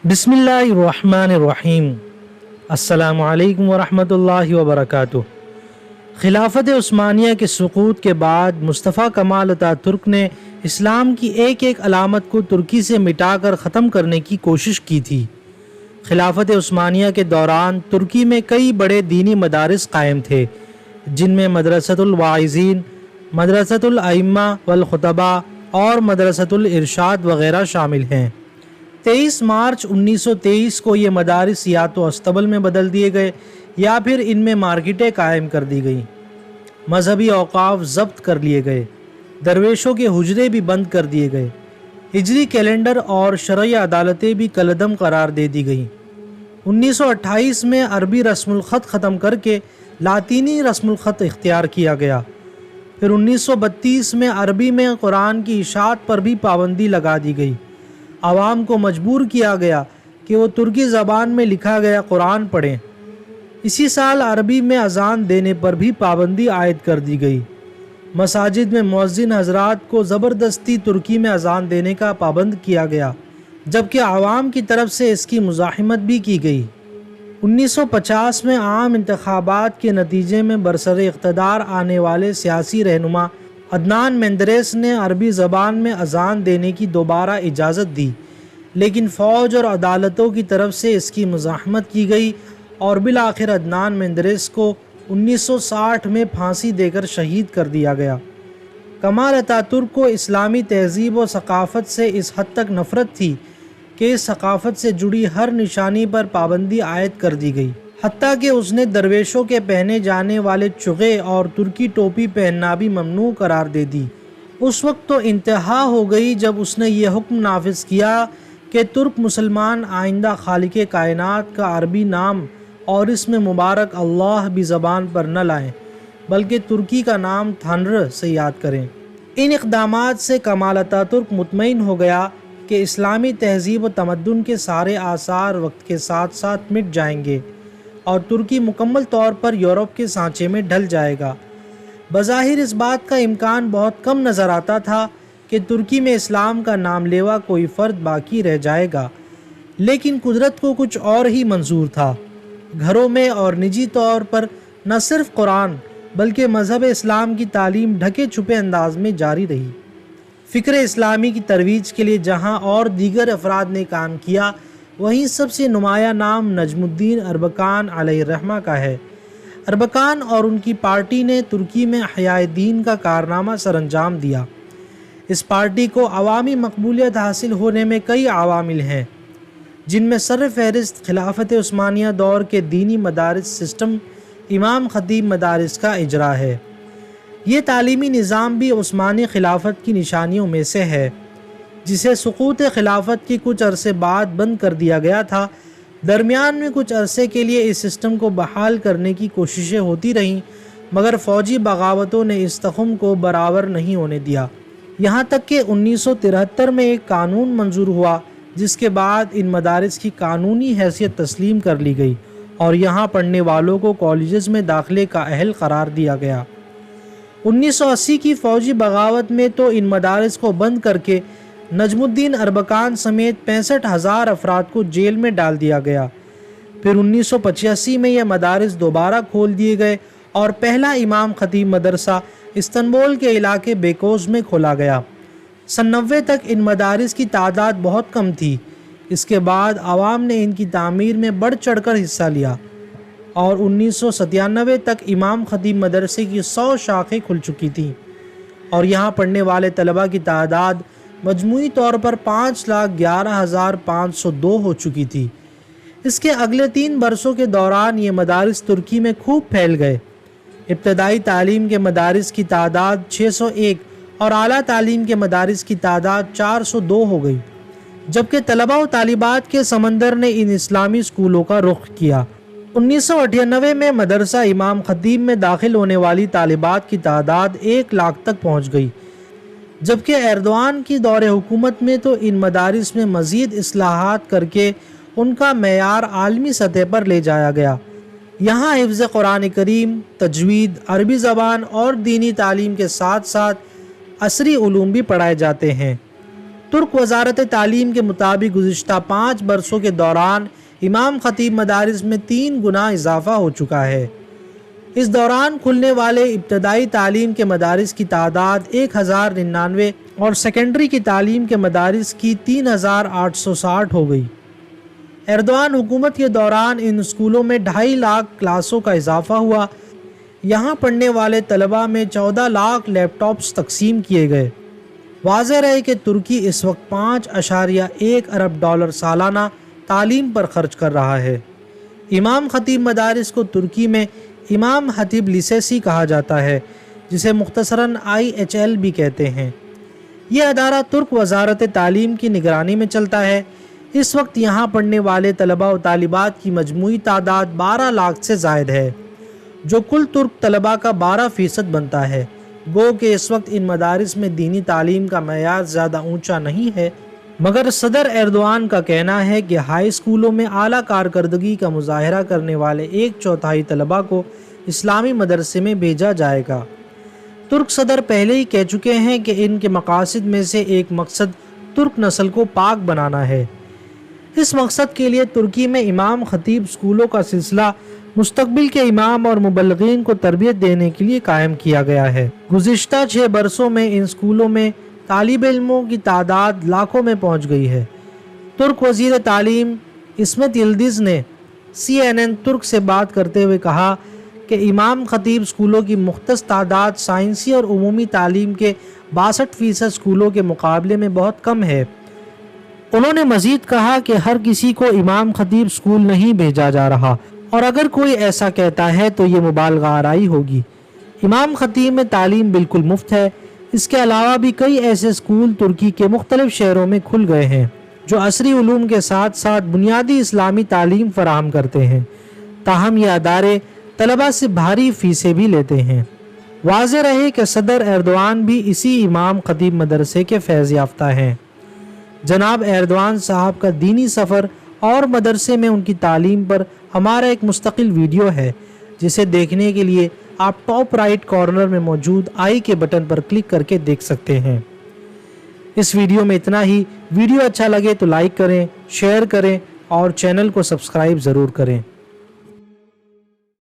بسم اللہ الرحمن الرحیم۔ السلام علیکم ورحمۃ اللہ وبرکاتہ۔ خلافت عثمانیہ کے سقوط کے بعد مصطفیٰ کمال اتاترک ترک نے اسلام کی ایک ایک علامت کو ترکی سے مٹا کر ختم کرنے کی کوشش کی تھی۔ خلافت عثمانیہ کے دوران ترکی میں کئی بڑے دینی مدارس قائم تھے، جن میں مدرسۃ الواعظین، مدرسۃ الائمہ والخطباء اور مدرسۃ الارشاد وغیرہ شامل ہیں۔ 23 مارچ 1923 کو یہ مدارس یا تو استبل میں بدل دیے گئے یا پھر ان میں مارکیٹیں قائم کر دی گئیں۔ مذہبی اوقاف ضبط کر لیے گئے، درویشوں کے حجرے بھی بند کر دیے گئے، ہجری کیلنڈر اور شرعی عدالتیں بھی کالعدم قرار دے دی گئیں۔ 1928 میں عربی رسم الخط ختم کر کے لاطینی رسم الخط اختیار کیا گیا۔ پھر 1932 میں عربی میں قرآن کی اشاعت پر بھی پابندی لگا دی گئی۔ عوام کو مجبور کیا گیا کہ وہ ترکی زبان میں لکھا گیا قرآن پڑھیں۔ اسی سال عربی میں اذان دینے پر بھی پابندی عائد کر دی گئی۔ مساجد میں مؤذن حضرات کو زبردستی ترکی میں اذان دینے کا پابند کیا گیا، جبکہ عوام کی طرف سے اس کی مزاحمت بھی کی گئی۔ 1950 میں عام انتخابات کے نتیجے میں برسر اقتدار آنے والے سیاسی رہنما عدنان مندریس نے عربی زبان میں اذان دینے کی دوبارہ اجازت دی، لیکن فوج اور عدالتوں کی طرف سے اس کی مزاحمت کی گئی اور بالآخر عدنان مندریس کو 1960 میں پھانسی دے کر شہید کر دیا گیا۔ کمال اتاترک کو اسلامی تہذیب و ثقافت سے اس حد تک نفرت تھی کہ اس ثقافت سے جڑی ہر نشانی پر پابندی عائد کر دی گئی، حتیٰ کہ اس نے درویشوں کے پہنے جانے والے چغے اور ترکی ٹوپی پہننا بھی ممنوع قرار دے دی۔ اس وقت تو انتہا ہو گئی جب اس نے یہ حکم نافذ کیا کہ ترک مسلمان آئندہ خالق کائنات کا عربی نام اور اس میں مبارک اللہ بھی زبان پر نہ لائیں، بلکہ ترکی کا نام تھانر سے یاد کریں۔ ان اقدامات سے کمال اتاترک مطمئن ہو گیا کہ اسلامی تہذیب و تمدن کے سارے آثار وقت کے ساتھ ساتھ مٹ جائیں گے اور ترکی مکمل طور پر یورپ کے سانچے میں ڈھل جائے گا۔ بظاہر اس بات کا امکان بہت کم نظر آتا تھا کہ ترکی میں اسلام کا نام لیوا کوئی فرد باقی رہ جائے گا، لیکن قدرت کو کچھ اور ہی منظور تھا۔ گھروں میں اور نجی طور پر نہ صرف قرآن بلکہ مذہب اسلام کی تعلیم ڈھکے چھپے انداز میں جاری رہی۔ فکر اسلامی کی ترویج کے لیے جہاں اور دیگر افراد نے کام کیا، وہیں سب سے نمایاں نام نجم الدین اربکان علیہ الرحمہ کا ہے۔ اربکان اور ان کی پارٹی نے ترکی میں احیاء دین کا کارنامہ سر انجام دیا۔ اس پارٹی کو عوامی مقبولیت حاصل ہونے میں کئی عوامل ہیں، جن میں سر فہرست خلافت عثمانیہ دور کے دینی مدارس سسٹم امام خطیب مدارس کا اجرا ہے۔ یہ تعلیمی نظام بھی عثمانی خلافت کی نشانیوں میں سے ہے، جسے سقوط خلافت کی کچھ عرصے بعد بند کر دیا گیا تھا۔ درمیان میں کچھ عرصے کے لیے اس سسٹم کو بحال کرنے کی کوششیں ہوتی رہیں، مگر فوجی بغاوتوں نے اس تخم کو برآور نہیں ہونے دیا، یہاں تک کہ 1973 میں ایک قانون منظور ہوا جس کے بعد ان مدارس کی قانونی حیثیت تسلیم کر لی گئی اور یہاں پڑھنے والوں کو کالجز میں داخلے کا اہل قرار دیا گیا۔ 1980 کی فوجی بغاوت میں تو ان مدارس کو بند کر کے نجم الدین اربکان سمیت 65,000 افراد کو جیل میں ڈال دیا گیا۔ پھر 1985 میں یہ مدارس دوبارہ کھول دیے گئے اور پہلا امام خطیب مدرسہ استنبول کے علاقے بیکوز میں کھولا گیا۔ سن 90 تک ان مدارس کی تعداد بہت کم تھی۔ اس کے بعد عوام نے ان کی تعمیر میں بڑھ چڑھ کر حصہ لیا اور 1997 تک امام خطیب مدرسے کی 100 شاخیں کھل چکی تھیں اور یہاں پڑھنے والے طلباء کی تعداد مجموعی طور پر 5,11,502 ہو چکی تھی۔ اس کے اگلے 3 برسوں کے دوران یہ مدارس ترکی میں خوب پھیل گئے۔ ابتدائی تعلیم کے مدارس کی تعداد 601 اور اعلیٰ تعلیم کے مدارس کی تعداد 402 ہو گئی، جبکہ طلباء و طالبات کے سمندر نے ان اسلامی اسکولوں کا رخ کیا۔ 1998 میں مدرسہ امام خطیب میں داخل ہونے والی طالبات کی تعداد 1 لاکھ تک پہنچ گئی، جبکہ ایردوان کی دور حکومت میں تو ان مدارس میں مزید اصلاحات کر کے ان کا معیار عالمی سطح پر لے جایا گیا۔ یہاں حفظ قرآن کریم، تجوید، عربی زبان اور دینی تعلیم کے ساتھ ساتھ عصری علوم بھی پڑھائے جاتے ہیں۔ ترک وزارت تعلیم کے مطابق گزشتہ 5 برسوں کے دوران امام خطیب مدارس میں 3 گنا اضافہ ہو چکا ہے۔ اس دوران کھلنے والے ابتدائی تعلیم کے مدارس کی تعداد 1099 اور سیکنڈری کی تعلیم کے مدارس کی 3860 ہو گئی۔ ایردوان حکومت کے دوران ان اسکولوں میں 2.5 لاکھ کلاسوں کا اضافہ ہوا۔ یہاں پڑھنے والے طلباء میں 14 لاکھ لیپ ٹاپس تقسیم کیے گئے۔ واضح رہے کہ ترکی اس وقت 5.1 ارب ڈالر سالانہ تعلیم پر خرچ کر رہا ہے۔ امام خطیب مدارس کو ترکی میں امام خطیب لیسیسی کہا جاتا ہے، جسے مختصراً IHL بھی کہتے ہیں۔ یہ ادارہ ترک وزارت تعلیم کی نگرانی میں چلتا ہے۔ اس وقت یہاں پڑھنے والے طلباء و طالبات کی مجموعی تعداد 12 لاکھ سے زائد ہے، جو کل ترک طلباء کا 12% بنتا ہے۔ گو کہ اس وقت ان مدارس میں دینی تعلیم کا معیار زیادہ اونچا نہیں ہے، مگر صدر ایردوان کا کہنا ہے کہ ہائی اسکولوں میں اعلیٰ کارکردگی کا مظاہرہ کرنے والے 1/4 طلباء کو اسلامی مدرسے میں بھیجا جائے گا۔ ترک صدر پہلے ہی کہہ چکے ہیں کہ ان کے مقاصد میں سے ایک مقصد ترک نسل کو پاک بنانا ہے۔ اس مقصد کے لیے ترکی میں امام خطیب اسکولوں کا سلسلہ مستقبل کے امام اور مبلغین کو تربیت دینے کے لیے قائم کیا گیا ہے۔ گزشتہ 6 برسوں میں ان اسکولوں میں طالب علموں کی تعداد لاکھوں میں پہنچ گئی ہے۔ ترک وزیر تعلیم اسمت یلدز نے CNN ترک سے بات کرتے ہوئے کہا کہ امام خطیب اسکولوں کی مختص تعداد سائنسی اور عمومی تعلیم کے 62% اسکولوں کے مقابلے میں بہت کم ہے۔ انہوں نے مزید کہا کہ ہر کسی کو امام خطیب اسکول نہیں بھیجا جا رہا، اور اگر کوئی ایسا کہتا ہے تو یہ مبالغہ آرائی ہوگی۔ امام خطیب میں تعلیم بالکل مفت ہے۔ اس کے علاوہ بھی کئی ایسے اسکول ترکی کے مختلف شہروں میں کھل گئے ہیں جو عصری علوم کے ساتھ ساتھ بنیادی اسلامی تعلیم فراہم کرتے ہیں، تاہم یہ ادارے طلباء سے بھاری فیسیں بھی لیتے ہیں۔ واضح رہے کہ صدر ایردوان بھی اسی امام خطیب مدرسے کے فیض یافتہ ہیں۔ جناب ایردوان صاحب کا دینی سفر اور مدرسے میں ان کی تعلیم پر ہمارا ایک مستقل ویڈیو ہے، جسے دیکھنے کے لیے آپ ٹاپ رائٹ کارنر میں موجود آئی کے بٹن پر کلک کر کے دیکھ سکتے ہیں۔ اس ویڈیو میں اتنا ہی۔ ویڈیو اچھا لگے تو لائک کریں، شیئر کریں اور چینل کو سبسکرائب ضرور کریں۔